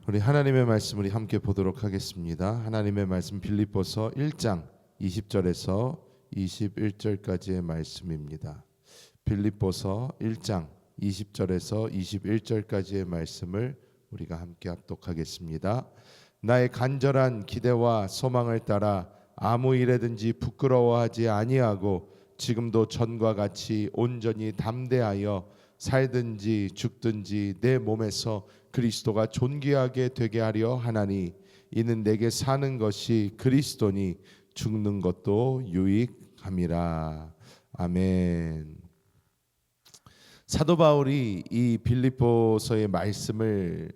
우리 하나님의 말씀 우리 함께 보도록 하겠습니다. 하나님의 말씀 빌립보서 1장 20절에서 21절까지의 말씀입니다. 빌립보서 1장 20절에서 21절까지의 말씀을 우리가 함께 합독하겠습니다. 나의 간절한 기대와 소망을 따라 아무 일에든지 부끄러워하지 아니하고 지금도 전과 같이 온전히 담대하여 살든지 죽든지 내 몸에서 그리스도가 존귀하게 되게 하려 하나니 이는 내게 사는 것이 그리스도니 죽는 것도 유익함이라. 아멘. 사도 바울이 이 빌립보서의 말씀을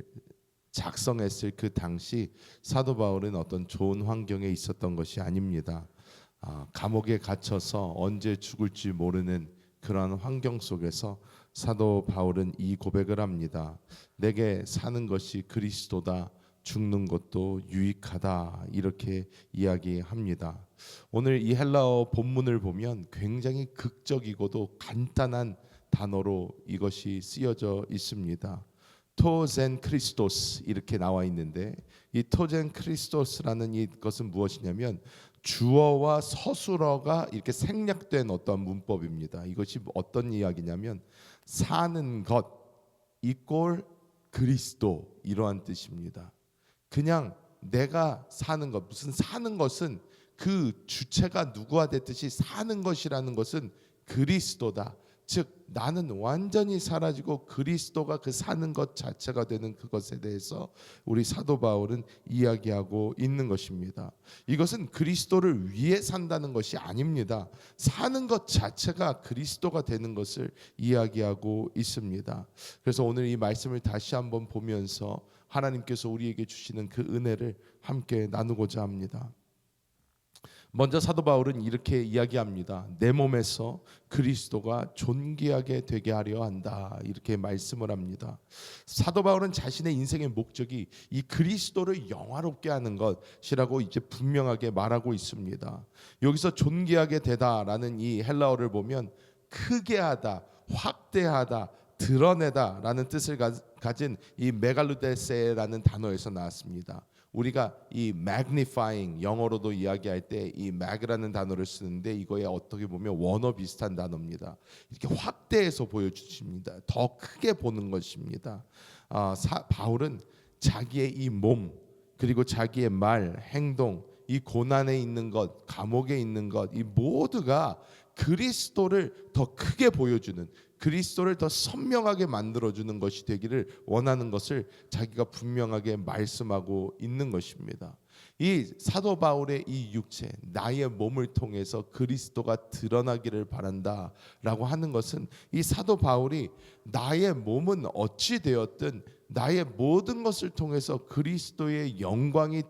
작성했을 그 당시 사도 바울은 어떤 좋은 환경에 있었던 것이 아닙니다. 감옥에 갇혀서 언제 죽을지 모르는 그러한 환경 속에서 사도 바울은 이 고백을 합니다. 내게 사는 것이 그리스도다, 죽는 것도 유익하다, 이렇게 이야기합니다. 오늘 이 헬라어 본문을 보면 굉장히 극적이고도 간단한 단어로 이것이 쓰여져 있습니다. 토젠 크리스토스 이렇게 나와 있는데, 이 토젠 크리스토스라는 이것은 무엇이냐면 주어와 서술어가 이렇게 생략된 어떤 문법입니다. 이것이 어떤 이야기냐면 사는 것 이꼴 그리스도, 이러한 뜻입니다. 그냥 내가 사는 것, 무슨 사는 것은 그 주체가 누구와 됐듯이 사는 것이라는 것은 그리스도다. 즉 나는 완전히 사라지고 그리스도가 그 사는 것 자체가 되는 그것에 대해서 우리 사도 바울은 이야기하고 있는 것입니다. 이것은 그리스도를 위해 산다는 것이 아닙니다. 사는 것 자체가 그리스도가 되는 것을 이야기하고 있습니다. 그래서 오늘 이 말씀을 다시 한번 보면서 하나님께서 우리에게 주시는 그 은혜를 함께 나누고자 합니다. 먼저 사도 바울은 이렇게 이야기합니다. 내 몸에서 그리스도가 존귀하게 되게 하려 한다, 이렇게 말씀을 합니다. 사도 바울은 자신의 인생의 목적이 이 그리스도를 영화롭게 하는 것이라고 이제 분명하게 말하고 있습니다. 여기서 존귀하게 되다라는 이 헬라어를 보면 크게 하다, 확대하다, 드러내다 라는 뜻을 가진 이 메갈루데세라는 단어에서 나왔습니다. 우리가 이 magnifying, 영어로도 이야기할 때 이 mag라는 단어를 쓰는데 이거에 어떻게 보면 원어 비슷한 단어입니다. 이렇게 확대해서 보여주십니다. 더 크게 보는 것입니다. 바울은 자기의 이 몸, 그리고 자기의 말, 행동, 이 고난에 있는 것, 감옥에 있는 것, 이 모두가 그리스도를 더 크게 보여주는, 그리스도를 더 선명하게 만들어주는 것이 되기를 원하는 것을 자기가 분명하게 말씀하고 있는 것입니다. 이 사도 바울의 이 육체, 나의 몸을 통해서 그리스도가 드러나기를 바란다라고 하는 것은 이 사도 바울이 나의 몸은 어찌 되었든 나의 모든 것을 통해서 그리스도의 영광이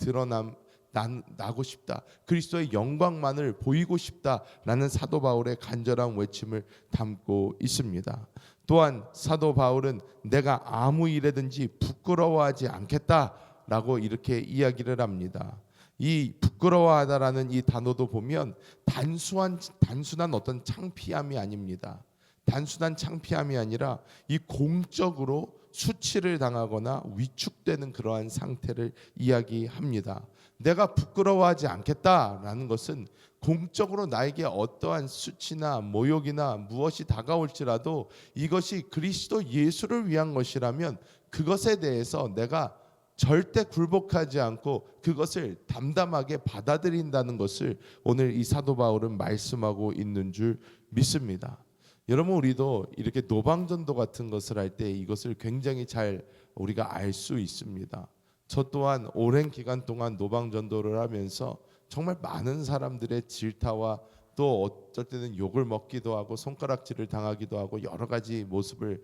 나고 싶다, 그리스도의 영광만을 보이고 싶다라는 사도 바울의 간절한 외침을 담고 있습니다. 또한 사도 바울은 내가 아무 일에든지 부끄러워하지 않겠다라고 이렇게 이야기를 합니다. 이 부끄러워하다라는 이 단어도 보면 단순한 어떤 창피함이 아닙니다. 단순한 창피함이 아니라 이 공적으로 수치를 당하거나 위축되는 그러한 상태를 이야기합니다. 내가 부끄러워하지 않겠다라는 것은 공적으로 나에게 어떠한 수치나 모욕이나 무엇이 다가올지라도 이것이 그리스도 예수를 위한 것이라면 그것에 대해서 내가 절대 굴복하지 않고 그것을 담담하게 받아들인다는 것을 오늘 이 사도 바울은 말씀하고 있는 줄 믿습니다. 여러분, 우리도 이렇게 노방전도 같은 것을 할 때 이것을 굉장히 잘 우리가 알 수 있습니다. 저 또한 오랜 기간 동안 노방전도를 하면서 정말 많은 사람들의 질타와 또 어쩔 때는 욕을 먹기도 하고 손가락질을 당하기도 하고 여러 가지 모습을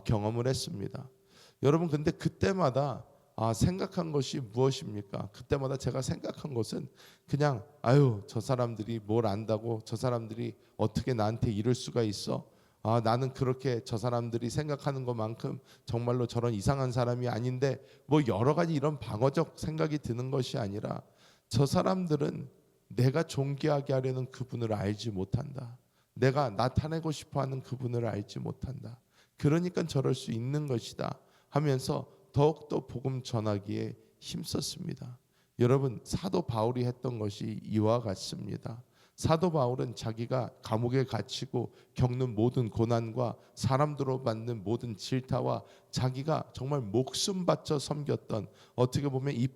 경험을 했습니다. 여러분, 근데 그때마다 생각한 것이 무엇입니까? 그때마다 제가 생각한 것은 그냥 저 사람들이 뭘 안다고, 저 사람들이 어떻게 나한테 이럴 수가 있어? 나는 그렇게 저 사람들이 생각하는 것만큼 정말로 저런 이상한 사람이 아닌데, 뭐 여러 가지 이런 방어적 생각이 드는 것이 아니라 저 사람들은 내가 존귀하게 하려는 그분을 알지 못한다. 내가 나타내고 싶어하는 그분을 알지 못한다. 그러니까 저럴 수 있는 것이다 하면서 더욱더 복음 전하기에 힘썼습니다. 여러분, 사도 바울이 했던 것이 이와 같습니다. 사도 바울은 자기가 감옥에 갇히고 겪는 모든 고난과 사람들로 받는 모든 질타와 자기가 정말 목숨 바쳐 섬겼던, 어떻게 보면 이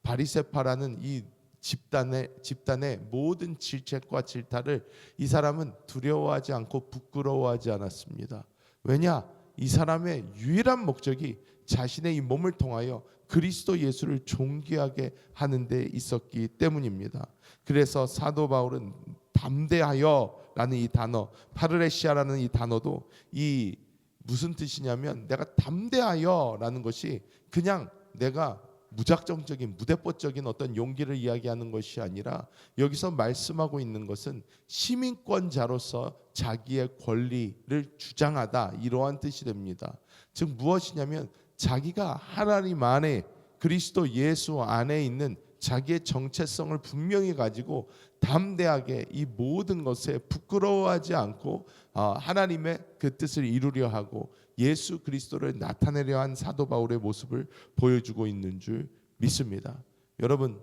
바리새파라는 이 집단의 모든 질책과 질타를 이 사람은 두려워하지 않고 부끄러워하지 않았습니다. 왜냐? 이 사람의 유일한 목적이 자신의 이 몸을 통하여 그리스도 예수를 존귀하게 하는 데 있었기 때문입니다. 그래서 사도 바울은 담대하여라는 이 단어, 파르레시아라는 이 단어도 이 무슨 뜻이냐면, 내가 담대하여라는 것이 그냥 내가 무작정적인 무대뽀적인 어떤 용기를 이야기하는 것이 아니라, 여기서 말씀하고 있는 것은 시민권자로서 자기의 권리를 주장하다, 이러한 뜻이 됩니다. 즉 무엇이냐면, 자기가 하나님 안에, 그리스도 예수 안에 있는 자기의 정체성을 분명히 가지고 담대하게 이 모든 것에 부끄러워하지 않고 하나님의 그 뜻을 이루려 하고 예수 그리스도를 나타내려 한 사도 바울의 모습을 보여주고 있는 줄 믿습니다. 여러분,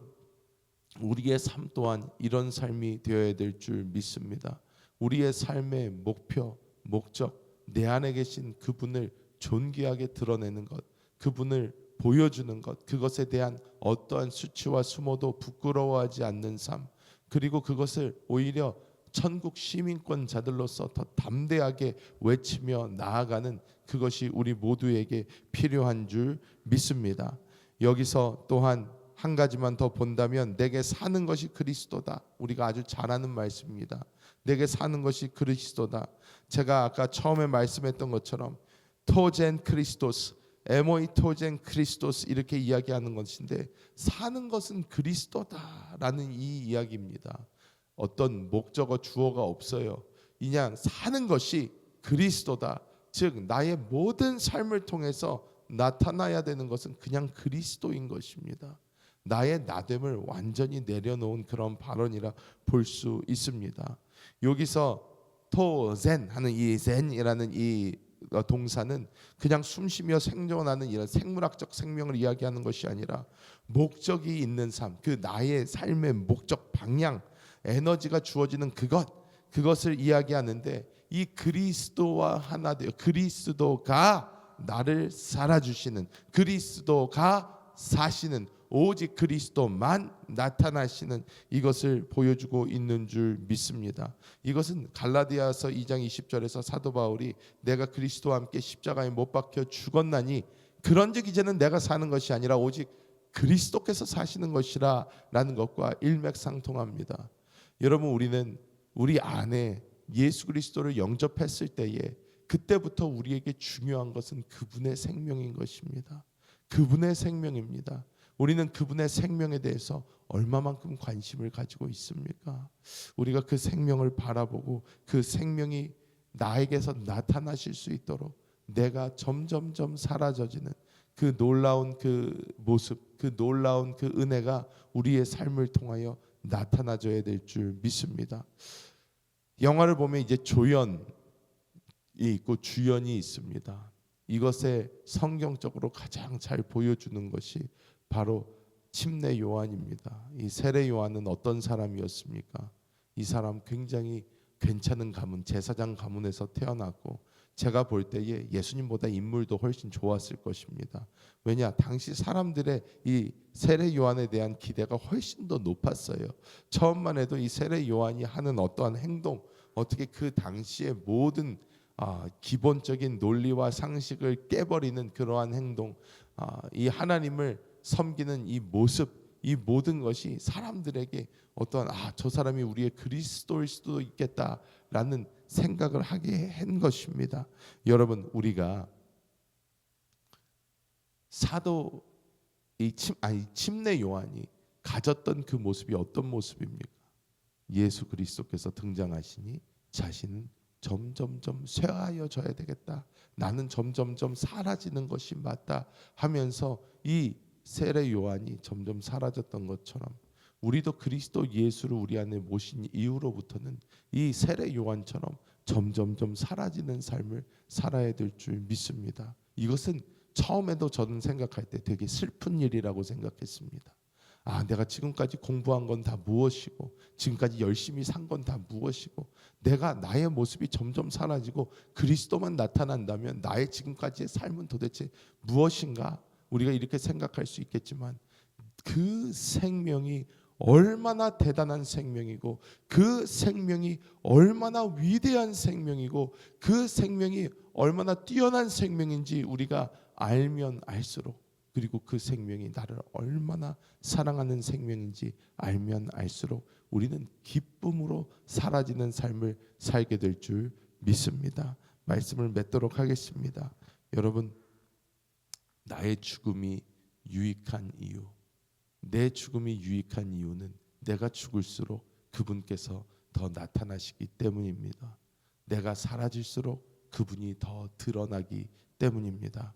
우리의 삶 또한 이런 삶이 되어야 될 줄 믿습니다. 우리의 삶의 목표, 목적, 내 안에 계신 그분을 존귀하게 드러내는 것, 그분을 보여주는 것, 그것에 대한 어떠한 수치와 수모도 부끄러워하지 않는 삶, 그리고 그것을 오히려 천국 시민권자들로서 더 담대하게 외치며 나아가는, 그것이 우리 모두에게 필요한 줄 믿습니다. 여기서 또한 한 가지만 더 본다면, 내게 사는 것이 그리스도다. 우리가 아주 잘 아는 말씀입니다. 내게 사는 것이 그리스도다. 제가 아까 처음에 말씀했던 것처럼 토젠 크리스토스, 에모이 토젠 크리스토스, 이렇게 이야기하는 것인데, 사는 것은 그리스도다라는 이 이야기입니다. 어떤 목적어 주어가 없어요. 그냥 사는 것이 그리스도다. 즉 나의 모든 삶을 통해서 나타나야 되는 것은 그냥 그리스도인 것입니다. 나의 나됨을 완전히 내려놓은 그런 발언이라 볼 수 있습니다. 여기서 토젠 하는 이 젠이라는 이 동사는 그냥 숨쉬며 생존하는 이런 생물학적 생명을 이야기하는 것이 아니라, 목적이 있는 삶, 그 나의 삶의 목적, 방향, 에너지가 주어지는 그것을 이야기하는데, 이 그리스도와 하나 되어 그리스도가 나를 살아주시는, 그리스도가 사시는, 오직 그리스도만 나타나시는 이것을 보여주고 있는 줄 믿습니다. 이것은 갈라디아서 2장 20절에서 사도 바울이 내가 그리스도와 함께 십자가에 못 박혀 죽었나니 그런즉 이제는 내가 사는 것이 아니라 오직 그리스도께서 사시는 것이라 라는 것과 일맥상통합니다. 여러분, 우리는 우리 안에 예수 그리스도를 영접했을 때에 그때부터 우리에게 중요한 것은 그분의 생명인 것입니다. 그분의 생명입니다. 우리는 그분의 생명에 대해서 얼마만큼 관심을 가지고 있습니까? 우리가 그 생명을 바라보고 그 생명이 나에게서 나타나실 수 있도록 내가 점점점 사라져지는 그 놀라운 그 모습, 그 놀라운 그 은혜가 우리의 삶을 통하여 나타나줘야 될 줄 믿습니다. 영화를 보면 이제 조연이 있고 주연이 있습니다. 이것에 성경적으로 가장 잘 보여주는 것이 바로 침례 요한입니다. 이 세례 요한은 어떤 사람이었습니까? 이 사람 굉장히 괜찮은 가문, 제사장 가문에서 태어났고, 제가 볼 때에 예수님보다 인물도 훨씬 좋았을 것입니다. 왜냐? 당시 사람들의 이 세례 요한에 대한 기대가 훨씬 더 높았어요. 처음만 해도 이 세례 요한이 하는 어떠한 행동, 어떻게 그 당시의 모든 기본적인 논리와 상식을 깨버리는 그러한 행동, 이 하나님을 섬기는 이 모습, 이 모든 것이 사람들에게 어떠한 저 사람이 우리의 그리스도일 수도 있겠다라는 생각을 하게 한 것입니다. 여러분, 우리가 사도 침례 요한이 가졌던 그 모습이 어떤 모습입니까? 예수 그리스도께서 등장하시니 자신은 점점점 쇠하여져야 되겠다, 나는 점점점 사라지는 것이 맞다 하면서 이 세례 요한이 점점 사라졌던 것처럼, 우리도 그리스도 예수를 우리 안에 모신 이후로부터는 이 세례 요한처럼 점점점 사라지는 삶을 살아야 될 줄 믿습니다. 이것은 처음에도 저는 생각할 때 되게 슬픈 일이라고 생각했습니다. 내가 지금까지 공부한 건 다 무엇이고, 지금까지 열심히 산 건 다 무엇이고, 내가 나의 모습이 점점 사라지고 그리스도만 나타난다면 나의 지금까지의 삶은 도대체 무엇인가? 우리가 이렇게 생각할 수 있겠지만, 그 생명이 얼마나 대단한 생명이고, 그 생명이 얼마나 위대한 생명이고, 그 생명이 얼마나 뛰어난 생명인지 우리가 알면 알수록, 그리고 그 생명이 나를 얼마나 사랑하는 생명인지 알면 알수록 우리는 기쁨으로 사라지는 삶을 살게 될 줄 믿습니다. 말씀을 맺도록 하겠습니다. 여러분, 나의 죽음이 유익한 이유, 내 죽음이 유익한 이유는 내가 죽을수록 그분께서 더 나타나시기 때문입니다. 내가 사라질수록 그분이 더 드러나기 때문입니다.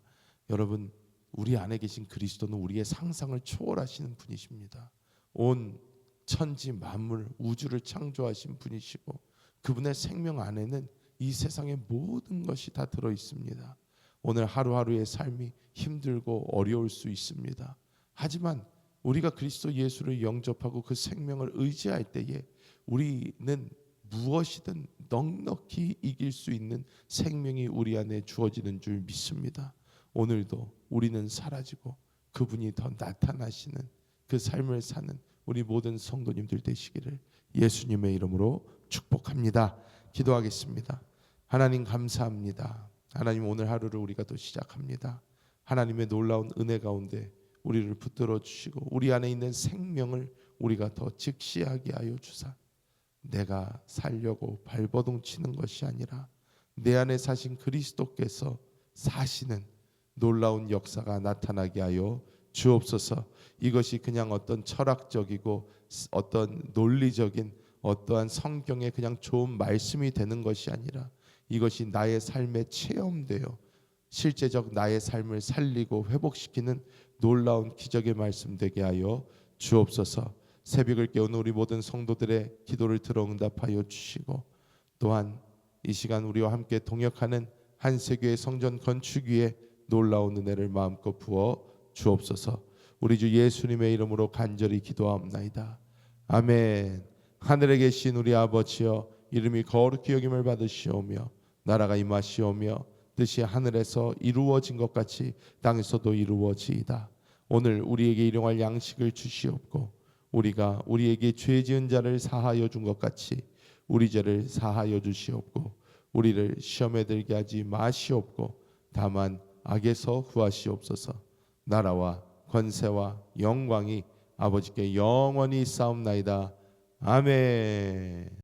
여러분, 우리 안에 계신 그리스도는 우리의 상상을 초월하시는 분이십니다. 온 천지 만물 우주를 창조하신 분이시고, 그분의 생명 안에는 이 세상의 모든 것이 다 들어 있습니다. 오늘 하루하루의 삶이 힘들고 어려울 수 있습니다. 하지만 우리가 그리스도 예수를 영접하고 그 생명을 의지할 때에 우리는 무엇이든 넉넉히 이길 수 있는 생명이 우리 안에 주어지는 줄 믿습니다. 오늘도 우리는 사라지고 그분이 더 나타나시는 그 삶을 사는 우리 모든 성도님들 되시기를 예수님의 이름으로 축복합니다. 기도하겠습니다. 하나님 감사합니다. 하나님, 오늘 하루를 우리가 또 시작합니다. 하나님의 놀라운 은혜 가운데 우리를 붙들어 주시고 우리 안에 있는 생명을 우리가 더 직시하게 하여 주사, 내가 살려고 발버둥 치는 것이 아니라 내 안에 사신 그리스도께서 사시는 놀라운 역사가 나타나게 하여 주옵소서. 이것이 그냥 어떤 철학적이고 어떤 논리적인 어떠한 성경의 그냥 좋은 말씀이 되는 것이 아니라 이것이 나의 삶에 체험되어 실제적 나의 삶을 살리고 회복시키는 놀라운 기적의 말씀 되게 하여 주옵소서. 새벽을 깨우는 우리 모든 성도들의 기도를 들어 응답하여 주시고, 또한 이 시간 우리와 함께 동역하는 한세교회 성전 건축 위에 놀라운 은혜를 마음껏 부어 주옵소서. 우리 주 예수님의 이름으로 간절히 기도하옵나이다. 아멘. 하늘에 계신 우리 아버지여, 이름이 거룩히 여김을 받으시오며 나라가 임하시오며 뜻이 하늘에서 이루어진 것 같이 땅에서도 이루어지이다. 오늘 우리에게 일용할 양식을 주시옵고 우리가 우리에게 죄 지은 자를 사하여 준 것 같이 우리 죄를 사하여 주시옵고 우리를 시험에 들게 하지 마시옵고 다만 악에서 구하시옵소서. 나라와 권세와 영광이 아버지께 영원히 싸움나이다. 아멘.